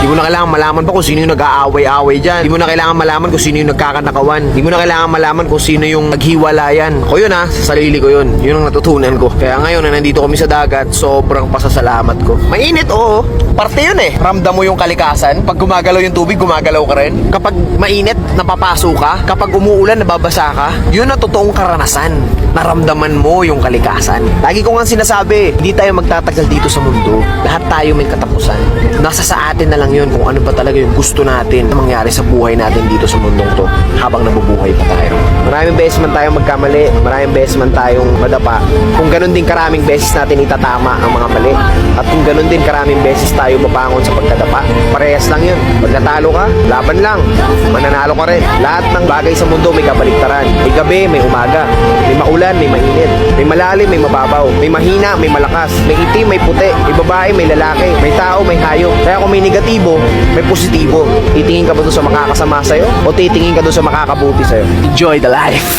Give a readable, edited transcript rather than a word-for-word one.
Hindi mo na kailangan malaman pa kung sino yung nag-aaway-aaway dyan. Hindi mo na kailangan malaman kung sino yung nagkakanakawan. Hindi mo na kailangan malaman kung sino yung naghiwalayan. Ako yun ha, sa sarili ko yun. Yun ang natutunan ko. Kaya ngayon na nandito kami sa dagat, sobrang pasasalamat ko. Mainit, oo. Parte yun eh. Ramdam mo yung kalikasan. Pag gumagalaw yung tubig, gumagalaw ka rin. Kapag mainit, napapaso ka. Kapag umuulan, nababasa ka. Yun ang totoong karanasan. Naramdaman mo yung kalikasan. Lagi ko nga sinasabi, hindi tayo magtatagal dito sa mundo. Lahat tayo may katapusan. Nasa sa atin na lang yun kung ano ba talaga yung gusto natin na mangyari sa buhay natin dito sa mundong to habang nabubuhay pa tayo. Maraming beses man tayong magkamali, maraming beses man tayong madapa. Kung ganun din karaming beses natin itatama ang mga mali. At kung ganun din karaming beses tayo mabangon sa pagkadapa, parehas lang yun. Pag natalo ka, laban lang. Mananalo ka rin. Lahat ng bagay sa mundo may kabaliktaran. May gabi, may umaga. May maulan, may mainit. May malalim, may mababaw. May mahina, may malakas. May itim, may puti. May babae, may lalaki. May tao, may hayop. Kaya kung may negatibo, may positibo. Titingin ka ba doon sa makakasama sa'yo? O titingin ka doon sa makakabuti sa'yo? Enjoy the life!